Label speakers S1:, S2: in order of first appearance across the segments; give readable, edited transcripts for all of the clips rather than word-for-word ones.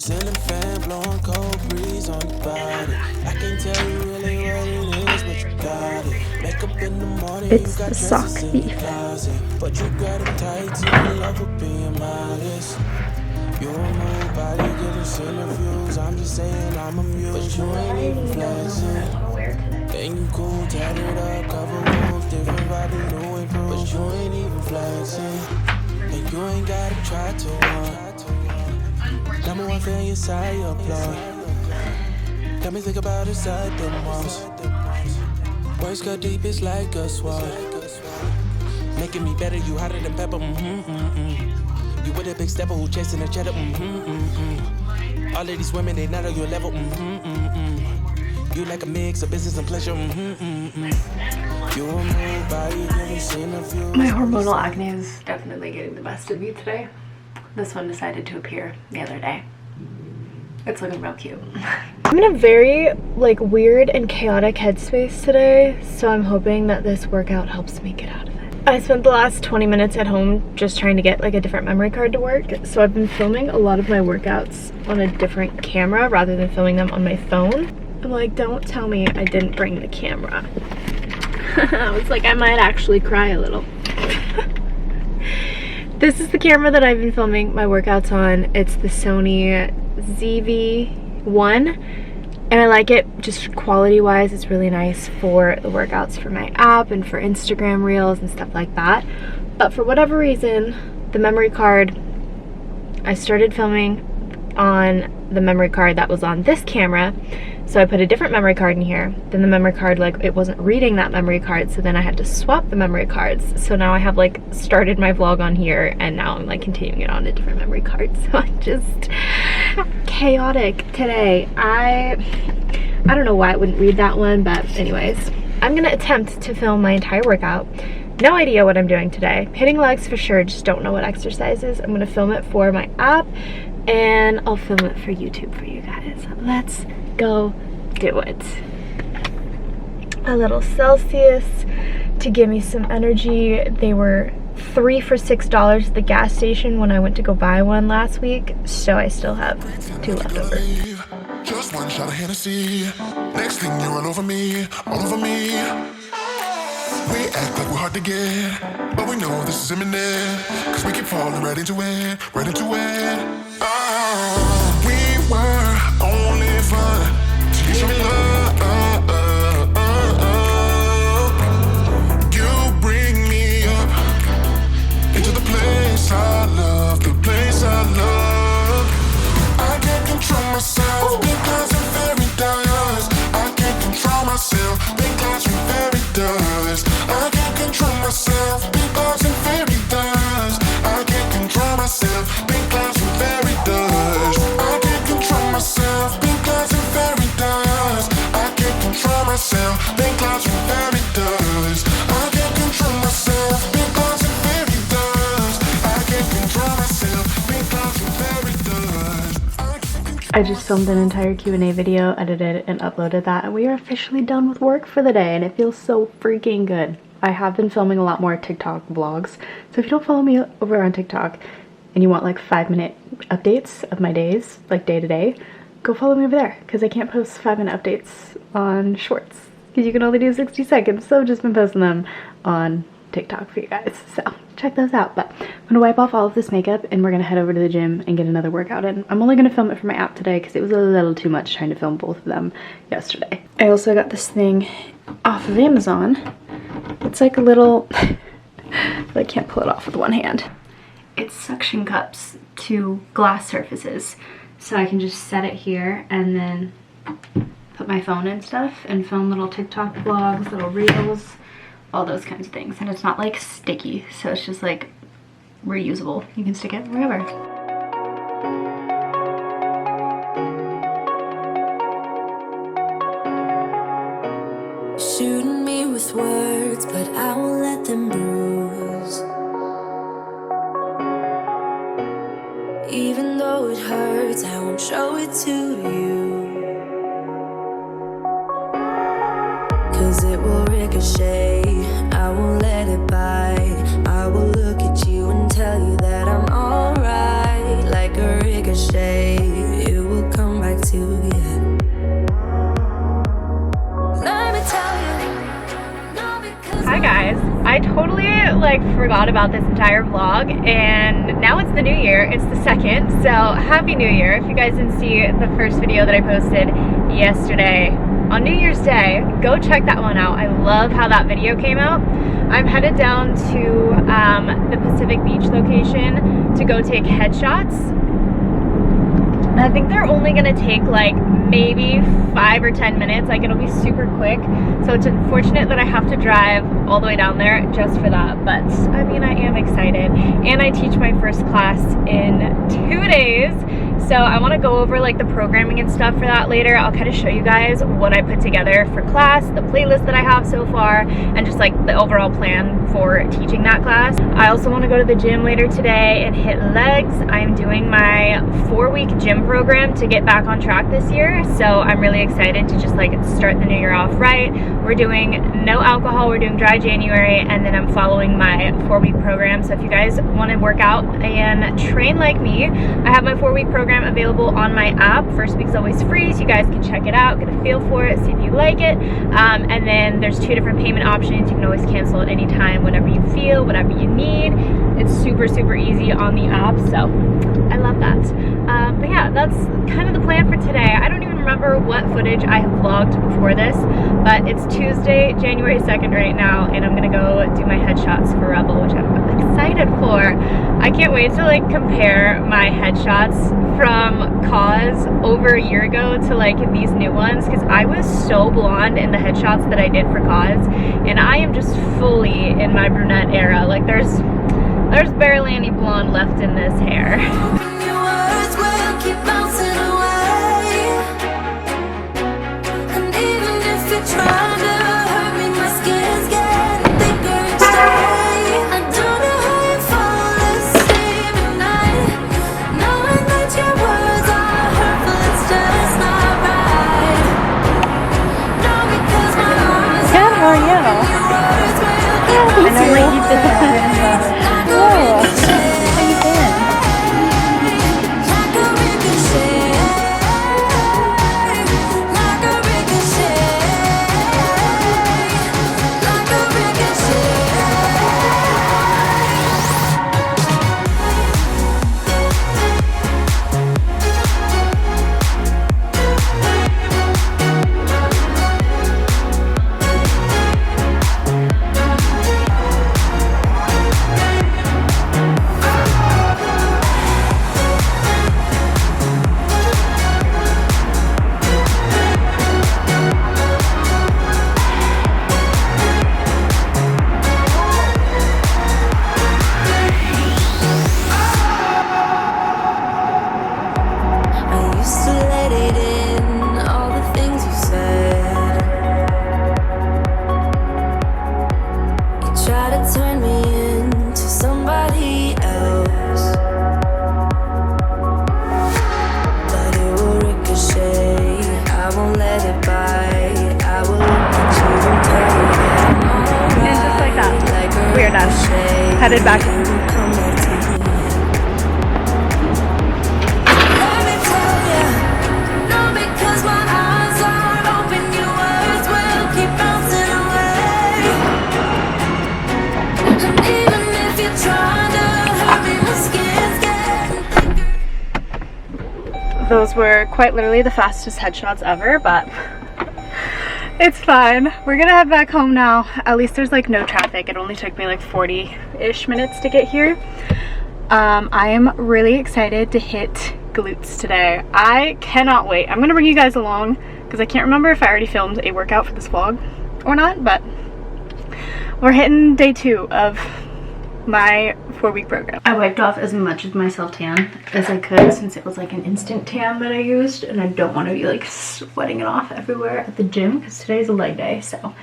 S1: Ceiling fan blowing cold breeze on your body. I can't tell you really what it is, but you got it. Makeup in the morning,
S2: It's
S1: you got
S2: the sock
S1: dresses in
S2: thief.
S1: your closet, but you got them tights and you love her being modest. You don't know nobody giving interviews. I'm just saying I'm amused. You ain't even flexing. And you cool, tatted up, cover moves, different vibe, you new and proof, but you ain't even flexing. And you ain't gotta try to run. Number one fan, your side, your plug. Got me think about inside the walls. Words cut deep, it's like a sword. Making me better, you hotter than pepper. You with a big stepper who chasing a cheddar. All of these women, they not on your level. You like a mix of business and pleasure. You a nobody, you haven't seen a few.
S2: My hormonal acne is definitely getting the best of me today. This one decided to appear the other day. It's looking real cute. I'm in a very weird and chaotic headspace today, so I'm hoping that this workout helps me get out of it. I spent the last 20 minutes at home just trying to get a different memory card to work, so I've been filming a lot of my workouts on a different camera rather than filming them on my phone. I'm like, don't tell me I didn't bring the camera. I was like, I might actually cry a little. This is the camera that I've been filming my workouts on. It's the Sony ZV-1, and I like it just quality-wise. It's really nice for the workouts for my app and for Instagram Reels and stuff like that. But for whatever reason, the memory card, I started filming on the memory card that was on this camera. So I put a different memory card in here. Then the memory card, it wasn't reading that memory card, so then I had to swap the memory cards. So now I have started my vlog on here, and now I'm continuing it on a different memory card. So I'm just chaotic today. I don't know why it wouldn't read that one, but anyways. I'm gonna attempt to film my entire workout. No idea what I'm doing today. Hitting legs for sure, just don't know what exercises. I'm gonna film it for my app, and I'll film it for YouTube for you guys. Let's go do it. A little Celsius to give me some energy. They were 3 for $6 at the gas station when I went to go buy one last week, so I still have 2 left over.
S3: Just one shot of Hennessy. Next thing you're all over me, all over me. We act like we're hard to get, but we know this is imminent, cause we keep falling right into it, right into it. Oh, we were only fun till you show me love. You bring me up into the place I love, the place I love. I can't control myself because I'm very dust. I can't control myself because I'm very dust. I can't control myself because I'm very dust. I can't control myself because I'm very dust. I can't control myself because I'm very dust. I can't control myself because I'm very dust. I can't control myself because I'm very dust. I can't control myself because I'm very dust.
S2: I just filmed an entire Q&A video, edited and uploaded that, and we are officially done with work for the day, and it feels so freaking good. I have been filming a lot more TikTok vlogs, so if you don't follow me over on TikTok and you want 5-minute updates of my days, day to day, go follow me over there, because I can't post 5-minute updates on shorts, because you can only do 60 seconds, so I've just been posting them on TikTok for you guys, so check those out. But I'm gonna wipe off all of this makeup and we're gonna head over to the gym and get another workout in. I'm only gonna film it for my app today because it was a little too much trying to film both of them yesterday. I also got this thing off of Amazon. It's like a little I can't pull it off with one hand. It's suction cups to glass surfaces, so I can just set it here and then put my phone and stuff and film little TikTok vlogs, little reels, all those kinds of things. And it's not sticky, so it's just reusable. You can stick it wherever.
S4: Shooting me with words, but I won't let them bruise. Even though it hurts, I won't show it to you, 'cause it will ricochet. I won't let it bite. I will look at you and tell you that I'm alright. Like a ricochet, you
S2: like forgot about this entire vlog, and now it's the new year. It's the 2nd, so happy new year. If you guys didn't see the first video that I posted yesterday on New Year's Day, go check that one out. I love how that video came out. I'm headed down to the Pacific Beach location to go take headshots. I think they're only gonna take like maybe 5 or 10 minutes. Like, it'll be super quick. So it's unfortunate that I have to drive all the way down there just for that. But I mean, I am excited. And I teach my first class in 2 days. So I want to go over like the programming and stuff for that later. I'll kind of show you guys what I put together for class, the playlist that I have so far, and just like the overall plan for teaching that class. I also want to go to the gym later today and hit legs. I'm doing my 4-week gym program to get back on track this year. So I'm really excited to just like start the new year off right. We're doing no alcohol, we're doing dry January, and then I'm following my 4-week program. So if you guys want to work out and train like me, I have my 4-week program available on my app. First week's always free, so you guys can check it out, get a feel for it, see if you like it. And then there's 2 different payment options. You can always cancel at any time, whenever you feel, whatever you need. It's super, super easy on the app, so I love that. But yeah, that's kind of the plan for today. I don't even remember what footage I have vlogged before this, but it's Tuesday, January 2nd right now, and I'm gonna go do my headshots for Rebel, which I'm excited for. I can't wait to like compare my headshots from Cause over a year ago to like these new ones, because I was so blonde in the headshots that I did for Cause, and I am just fully in my brunette era. Like there's barely any blonde left in this hair. Headed back. Those were quite literally the fastest headshots ever, but it's fine. We're gonna head back home now. At least there's like no traffic. It only took me like 40-ish minutes to get here. I am really excited to hit glutes today. I cannot wait. I'm gonna bring you guys along because I can't remember if I already filmed a workout for this vlog or not, but we're hitting day 2 of my 4-week program. I wiped off as much of my self-tan as I could since it was like an instant tan that I used, and I don't want to be like sweating it off everywhere at the gym because today's a leg day, so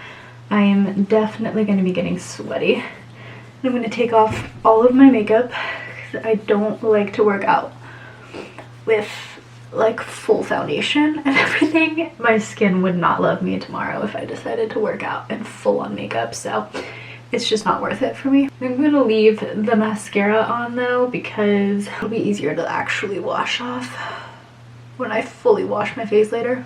S2: I am definitely going to be getting sweaty. And I'm going to take off all of my makeup because I don't like to work out with like full foundation and everything. My skin would not love me tomorrow if I decided to work out in full on makeup, so it's just not worth it for me. I'm gonna leave the mascara on though because it'll be easier to actually wash off when I fully wash my face later.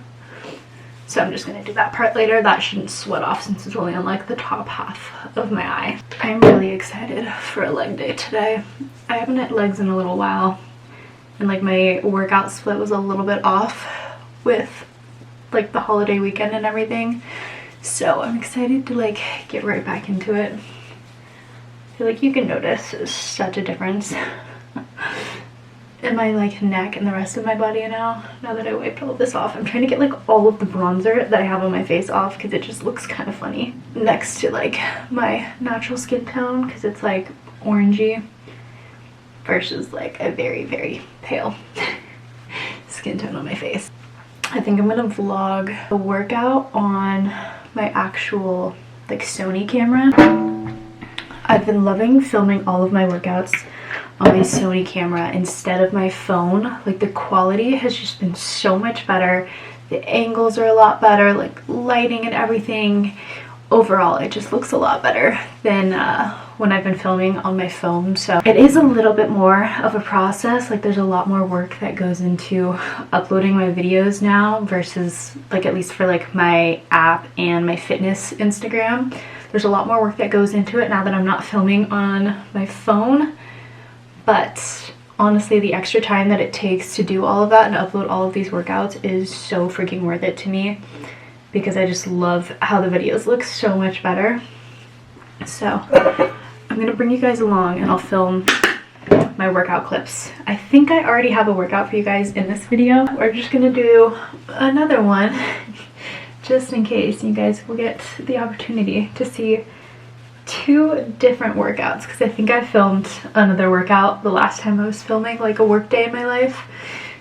S2: So I'm just gonna do that part later. That shouldn't sweat off since it's only on like the top half of my eye. I'm really excited for a leg day today. I haven't had legs in a little while, and like my workout split was a little bit off with like the holiday weekend and everything. So I'm excited to like get right back into it. I feel like you can notice such a difference in my like neck and the rest of my body now that I wiped all of this off. I'm trying to get like all of the bronzer that I have on my face off because it just looks kind of funny next to like my natural skin tone, because it's like orangey versus like a very, very pale skin tone on my face. I think I'm gonna vlog a workout on my actual like Sony camera. I've been loving filming all of my workouts on my Sony camera instead of my phone. Like the quality has just been so much better. The angles are a lot better, like lighting and everything. Overall, it just looks a lot better than when I've been filming on my phone. So it is a little bit more of a process. Like there's a lot more work that goes into uploading my videos now versus like, at least for like my app and my fitness Instagram. There's a lot more work that goes into it now that I'm not filming on my phone. But honestly, the extra time that it takes to do all of that and upload all of these workouts is so freaking worth it to me, because I just love how the videos look so much better. So I'm gonna bring you guys along and I'll film my workout clips. I think I already have a workout for you guys in this video. We're just gonna do another one just in case you guys will get the opportunity to see two different workouts, because I think I filmed another workout the last time I was filming like a work day in my life.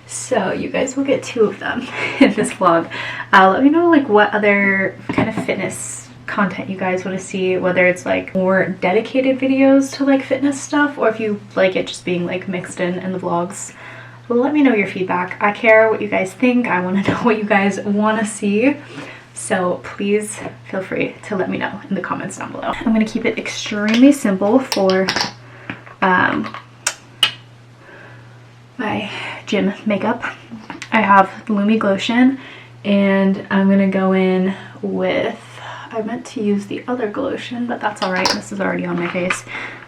S2: So you guys will get two of them in this vlog. Let me know like what other kind of fitness content you guys want to see, whether it's like more dedicated videos to like fitness stuff, or if you like it just being like mixed in the vlogs. Well, let me know your feedback. I care what you guys think. I want to know what you guys want to see. So please feel free to let me know in the comments down below. I'm going to keep it extremely simple for my gym makeup. I have Lumi Glotion, and I'm going to go in with, I meant to use the other Glotion, but that's alright. This is already on my face.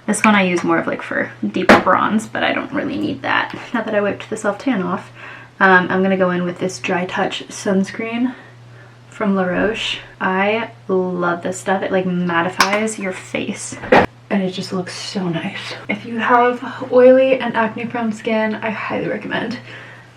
S2: This one I use more of like for deeper bronze, but I don't really need that now that I wiped the self-tan off. I'm going to go in with this Dry Touch sunscreen from La Roche. I love this stuff. It like mattifies your face and it just looks so nice. If you have oily and acne prone skin, I highly recommend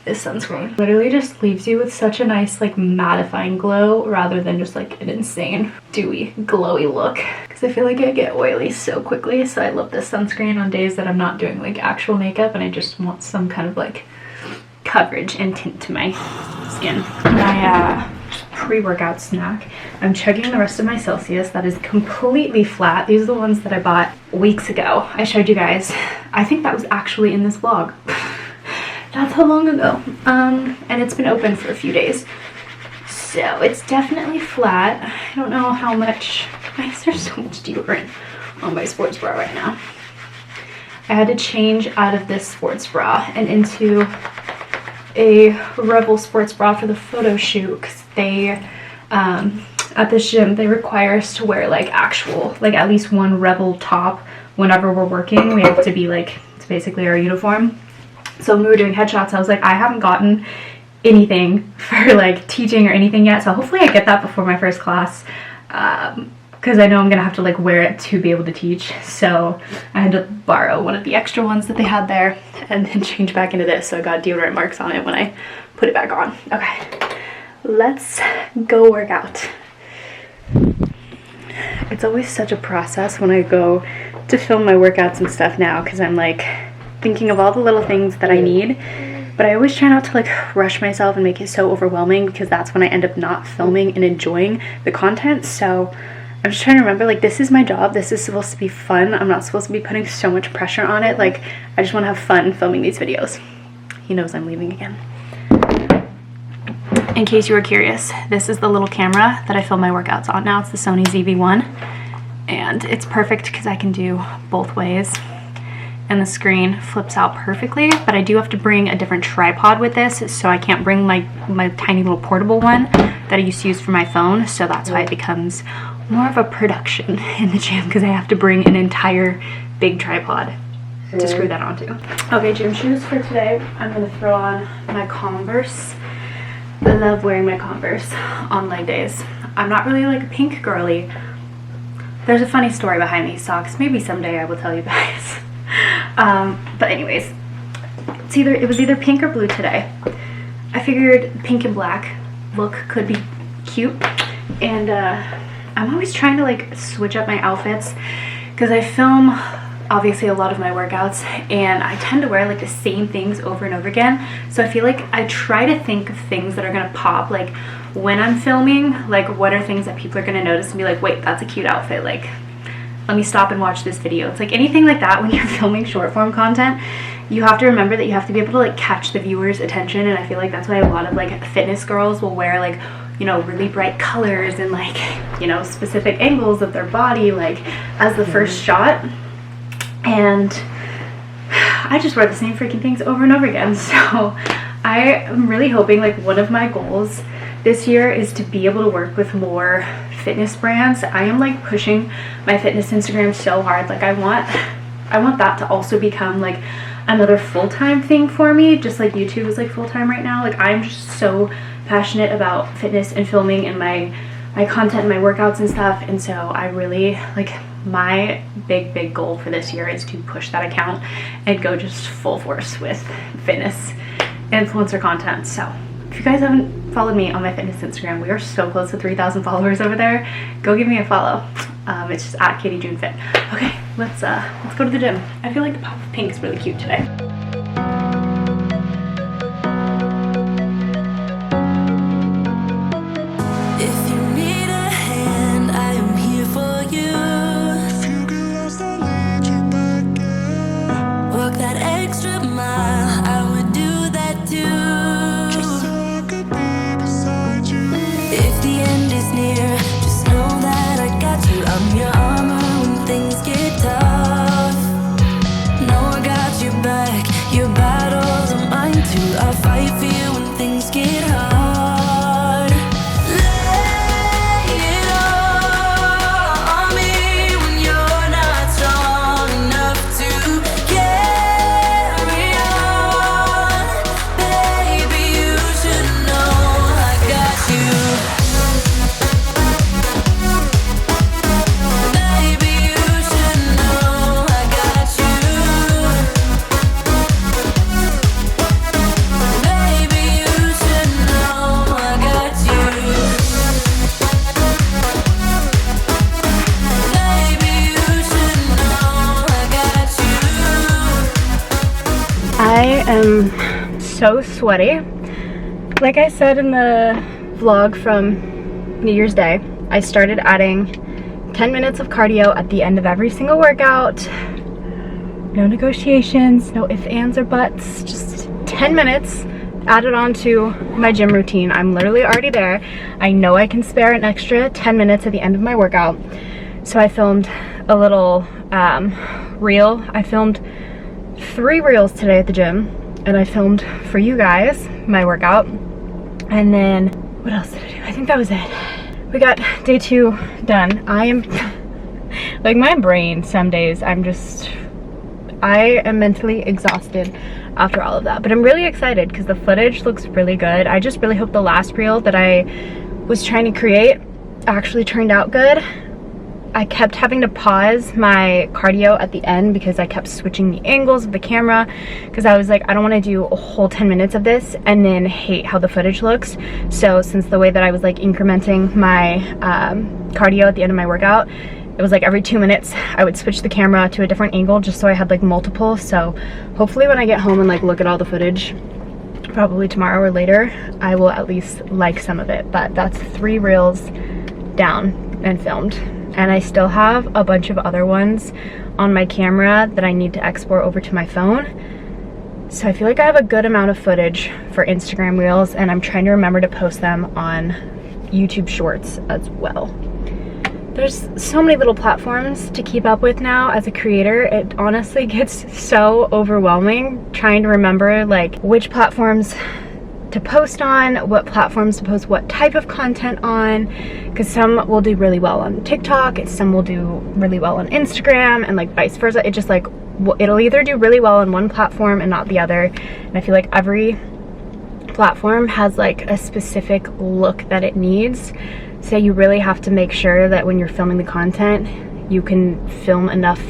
S2: this sunscreen. Literally just leaves you with such a nice like mattifying glow rather than just like an insane dewy glowy look, because I feel like I get oily so quickly. So I love this sunscreen on days that I'm not doing like actual makeup and I just want some kind of like coverage and tint to my skin. My pre-workout snack, I'm chugging the rest of my Celsius that is completely flat. These are the ones that I bought weeks ago. I showed you guys. I think that was actually in this vlog. That's how long ago. And it's been open for a few days. So it's definitely flat. I don't know how much, why is there so much deodorant on my sports bra right now? I had to change out of this sports bra and into a Rebel sports bra for the photo shoot, because they at this gym they require us to wear like actual, like at least one Rebel top whenever we're working. We have to be like, it's basically our uniform. So when we were doing headshots, I was like, I haven't gotten anything for like teaching or anything yet, so hopefully I get that before my first class, because I know I'm gonna have to like wear it to be able to teach. So I had to borrow one of the extra ones that they had there and then change back into this, so I got deodorant marks on it when I put it back on. Okay, let's go work out. It's always such a process when I go to film my workouts and stuff now, because I'm like thinking of all the little things that I need, but I always try not to like rush myself and make it so overwhelming, because that's when I end up not filming and enjoying the content. So I'm just trying to remember, like, this is my job, this is supposed to be fun. I'm not supposed to be putting so much pressure on it. Like, I just want to have fun filming these videos. He knows I'm leaving again. In case you were curious, this is the little camera that I film my workouts on now. It's the Sony ZV-1, and it's perfect because I can do both ways. And and the screen flips out perfectly, but I do have to bring a different tripod with this, so I can't bring my tiny little portable one that I used to use for my phone, so that's why it becomes more of a production in the gym, because I have to bring an entire big tripod to screw that onto. Okay, gym shoes for today. I'm gonna throw on my Converse. I love wearing my Converse on leg days. I'm not really like a pink girly. There's a funny story behind these socks. Maybe someday I will tell you guys. But anyways, it was either pink or blue today. I figured pink and black look could be cute, and I'm always trying to like switch up my outfits because I film obviously a lot of my workouts and I tend to wear like the same things over and over again. So I feel like I try to think of things that are gonna pop like when I'm filming, like what are things that people are gonna notice and be like, wait, that's a cute outfit, like let me stop and watch this video. It's like anything like that when you're filming short form content, you have to remember that you have to be able to like catch the viewer's attention, and I feel like that's why a lot of like fitness girls will wear like, you know, really bright colors and like, you know, specific angles of their body like as the first shot. And I just wear the same freaking things over and over again. So I am really hoping, like, one of my goals this year is to be able to work with more fitness brands. I am like pushing my fitness Instagram so hard. Like I want that to also become like another full-time thing for me, just like YouTube is like full-time right now. Like I'm just so passionate about fitness and filming and my content and my workouts and stuff. And so I really like, my big goal for this year is to push that account and go just full force with fitness influencer content. So if you guys haven't followed me on my fitness Instagram, we are so close to 3,000 followers over there. Go give me a follow. It's just at Katie June Fit. Okay, let's go to the gym. I feel like the pop of pink is really cute today.
S4: If you need a hand, I am here for you.
S3: If you get lost, I'll lead you back, yeah.
S4: Walk that extra mile, I would do that too.
S3: Just so I could be beside you.
S4: If the end is near, just know that I got you. I'm your armor when things get tough. Know I got your back, your battles are mine too. I'll fight for you when things get hard. Lay it all on me when you're not strong enough to carry on. Baby, you should know I got you. Baby, you should know I got you. Baby, you should know I got you. Baby, you should know I got you.
S2: I am so sweaty. Like I said in the vlog from New Year's Day, I started adding 10 minutes of cardio at the end of every single workout. No negotiations, no ifs, ands, or buts, just 10 minutes added on to my gym routine. I'm literally already there. I know I can spare an extra 10 minutes at the end of my workout. So I filmed a little reel. I filmed 3 reels today at the gym, and I filmed for you guys my workout. And then what else did I do? I think that was it. We got day 2 done. I am like, my brain some days, I am mentally exhausted after all of that, but I'm really excited because the footage looks really good. I just really hope the last reel that I was trying to create actually turned out good. I kept having to pause my cardio at the end because I kept switching the angles of the camera, because I was like, I don't want to do a whole 10 minutes of this and then hate how the footage looks. So since the way that I was like incrementing my cardio at the end of my workout, it was like every 2 minutes I would switch the camera to a different angle just so I had like multiple. So hopefully when I get home and like look at all the footage, probably tomorrow or later, I will at least like some of it. But that's 3 reels down and filmed. And I still have a bunch of other ones on my camera that I need to export over to my phone. So I feel like I have a good amount of footage for Instagram Reels, and I'm trying to remember to post them on YouTube Shorts as well. There's so many little platforms to keep up with now as a creator. It honestly gets so overwhelming trying to remember like which platforms to post on, what platforms to post what type of content on, because some will do really well on TikTok, some will do really well on Instagram, and like vice versa. It just like, it'll either do really well on one platform and not the other. And I feel like every platform has like a specific look that it needs. So you really have to make sure that when you're filming the content, you can film enough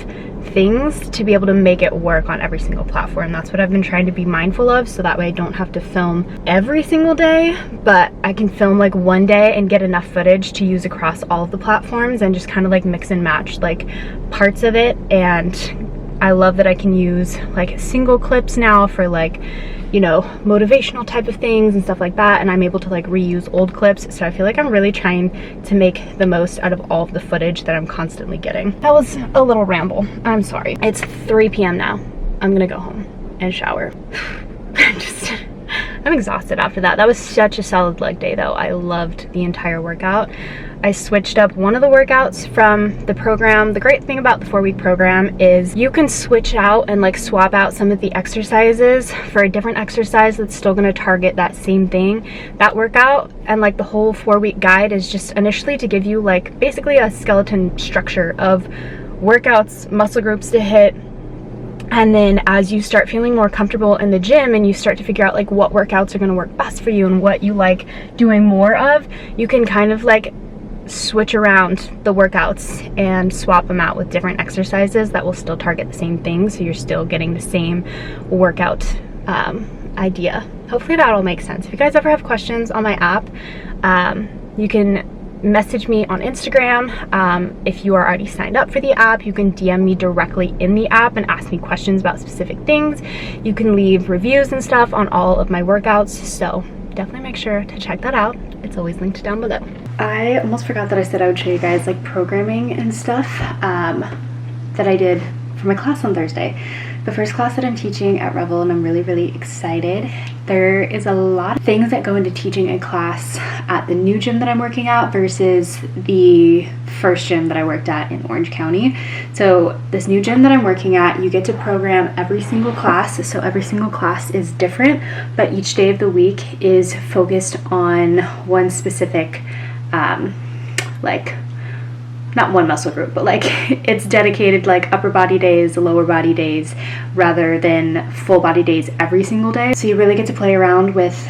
S2: things to be able to make it work on every single platform. That's what I've been trying to be mindful of, so that way I don't have to film every single day, but I can film like one day and get enough footage to use across all of the platforms and just kind of like mix and match like parts of it. And I love that I can use like single clips now for like, you know, motivational type of things and stuff like that, and I'm able to like reuse old clips. So I feel like I'm really trying to make the most out of all of the footage that I'm constantly getting. That was a little ramble, I'm sorry. It's 3 p.m. now. I'm gonna go home and shower. I'm exhausted after that. That was such a solid leg day though. I loved the entire workout. I switched up one of the workouts from the program. The great thing about the 4-week program is you can switch out and like swap out some of the exercises for a different exercise that's still going to target that same thing, that workout. And like the whole 4-week guide is just initially to give you like basically a skeleton structure of workouts, muscle groups to hit. And then as you start feeling more comfortable in the gym and you start to figure out like what workouts are going to work best for you and what you like doing more of, you can kind of like switch around the workouts and swap them out with different exercises that will still target the same thing, so you're still getting the same workout idea. Hopefully that all makes sense. If you guys ever have questions on my app, you can message me on Instagram. If you are already signed up for the app, you can DM me directly in the app and ask me questions about specific things. You can leave reviews and stuff on all of my workouts, so definitely make sure to check that out. It's always linked down below. I almost forgot that I said I would show you guys like programming and stuff that I did for my class on Thursday. The first class that I'm teaching at Revel, and I'm really excited. There is a lot of things that go into teaching a class at the new gym that I'm working at versus the first gym that I worked at in Orange County. So this new gym that I'm working at, you get to program every single class. So every single class is different, but each day of the week is focused on one specific like, not one muscle group, but like it's dedicated like upper body days, lower body days, rather than full body days every single day. So you really get to play around with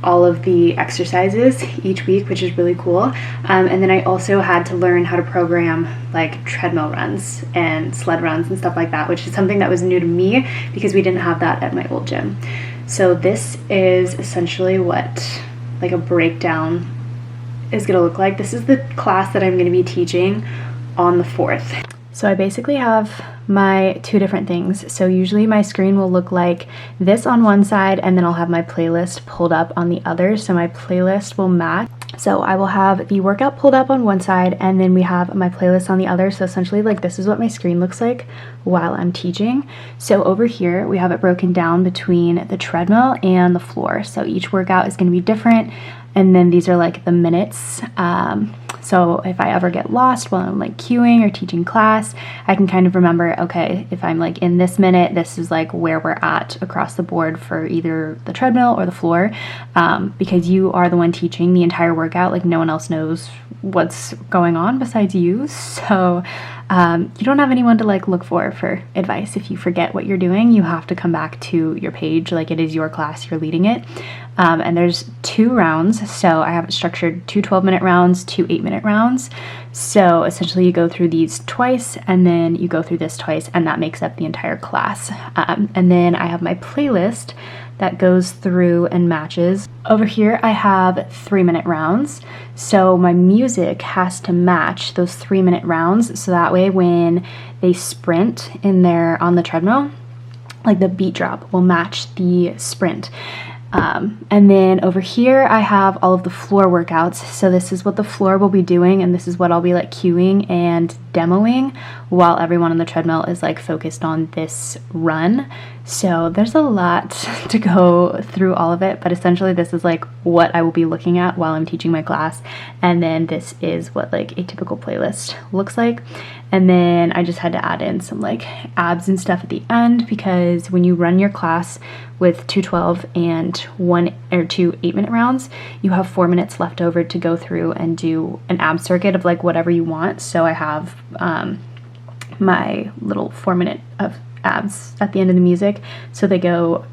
S2: all of the exercises each week, which is really cool. And then I also had to learn how to program like treadmill runs and sled runs and stuff like that, which is something that was new to me because we didn't have that at my old gym. So this is essentially what like a breakdown is gonna look like. This is the class that I'm gonna be teaching on the 4th. So I basically have my 2 different things. So usually my screen will look like this on one side, and then I'll have my playlist pulled up on the other, so my playlist will match. So I will have the workout pulled up on one side, and then we have my playlist on the other. So essentially like this is what my screen looks like while I'm teaching. So over here we have it broken down between the treadmill and the floor. So each workout is going to be different. And then these are like the minutes. So if I ever get lost while I'm like queuing or teaching class, I can kind of remember, okay, if I'm like in this minute, this is like where we're at across the board for either the treadmill or the floor, because you are the one teaching the entire workout. Like no one else knows what's going on besides you. So you don't have anyone to like look for advice. If you forget what you're doing, you have to come back to your page. Like it is your class, you're leading it. And there's 2 rounds. So I have it structured 2 12-minute rounds, 2 8-minute rounds. So essentially you go through these twice and then you go through this twice, and that makes up the entire class. And then I have my playlist that goes through and matches. Over here I have 3-minute rounds. So my music has to match those 3-minute rounds. So that way when they sprint in there on the treadmill, like the beat drop will match the sprint. And then over here I have all of the floor workouts. So this is what the floor will be doing, and this is what I'll be like cueing and demoing while everyone on the treadmill is like focused on this run. So there's a lot to go through all of it, but essentially this is like what I will be looking at while I'm teaching my class, and then this is what like a typical playlist looks like. And then I just had to add in some like abs and stuff at the end, because when you run your class with 2 12 and 1 or 2 8-minute rounds, you have 4 minutes left over to go through and do an ab circuit of like whatever you want. So I have my little 4-minute of abs at the end of the music, so they go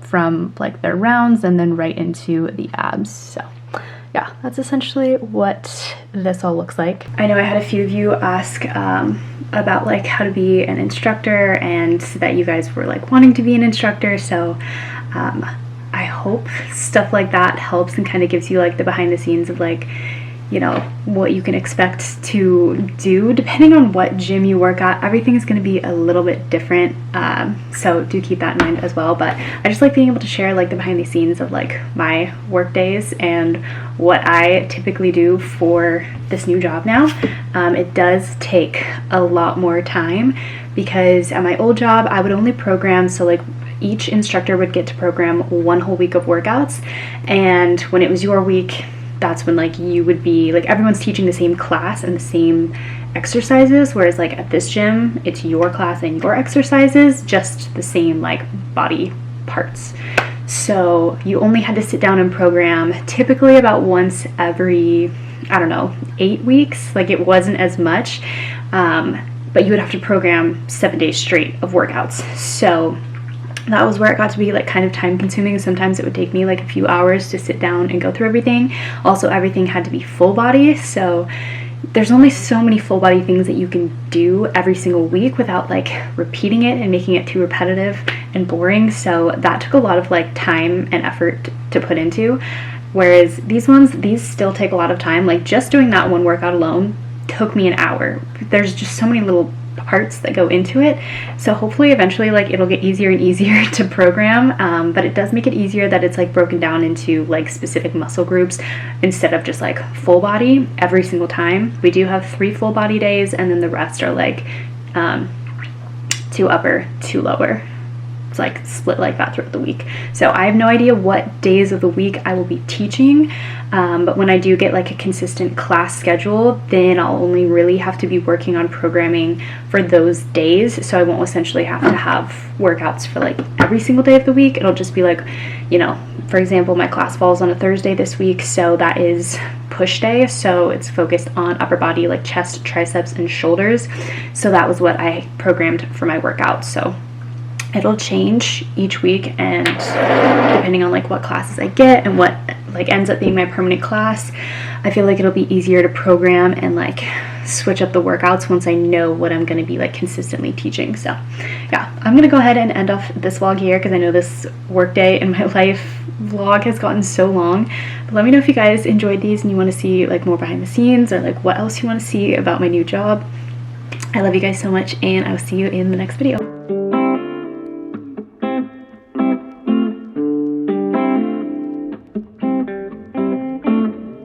S2: from like their rounds and then right into the abs. So yeah, that's essentially what this all looks like. I know I had a few of you ask about like how to be an instructor, and that you guys were like wanting to be an instructor, so I hope stuff like that helps and kind of gives you like the behind the scenes of like, you know, what you can expect to do depending on what gym you work at. Everything is going to be a little bit different, so do keep that in mind as well. But I just like being able to share like the behind the scenes of like my work days and what I typically do for this new job now. It does take a lot more time, because at my old job I would only program, so like each instructor would get to program 1 whole week of workouts, and when it was your week, that's when like you would be like, everyone's teaching the same class and the same exercises, whereas like at this gym it's your class and your exercises, just the same like body parts. So you only had to sit down and program typically about once every, I don't know, 8 weeks. Like it wasn't as much, but you would have to program 7 days straight of workouts. So that was where it got to be like kind of time consuming. Sometimes it would take me like a few hours to sit down and go through everything. Also, everything had to be full body, so there's only so many full body things that you can do every single week without like repeating it and making it too repetitive and boring. So that took a lot of like time and effort to put into, whereas these still take a lot of time. Like just doing that one workout alone took me an hour. There's just so many little parts that go into it, so hopefully eventually like it'll get easier and easier to program, but it does make it easier that it's like broken down into like specific muscle groups instead of just like full body every single time. We do have 3 full body days, and then the rest are like 2 upper, 2 lower. It's like split like that throughout the week. So I have no idea what days of the week I will be teaching, but when I do get like a consistent class schedule, then I'll only really have to be working on programming for those days. So I won't essentially have to have workouts for like every single day of the week. It'll just be like, you know, for example, my class falls on a Thursday this week, so that is push day, so it's focused on upper body like chest, triceps, and shoulders. So that was what I programmed for my workout. So it'll change each week, and depending on like what classes I get and what like ends up being my permanent class, I feel like it'll be easier to program and like switch up the workouts once I know what I'm going to be like consistently teaching. So yeah, I'm going to go ahead and end off this vlog here, because I know this workday in my life vlog has gotten so long. But let me know if you guys enjoyed these and you want to see like more behind the scenes, or like what else you want to see about my new job. I love you guys so much, and I will see you in the next video.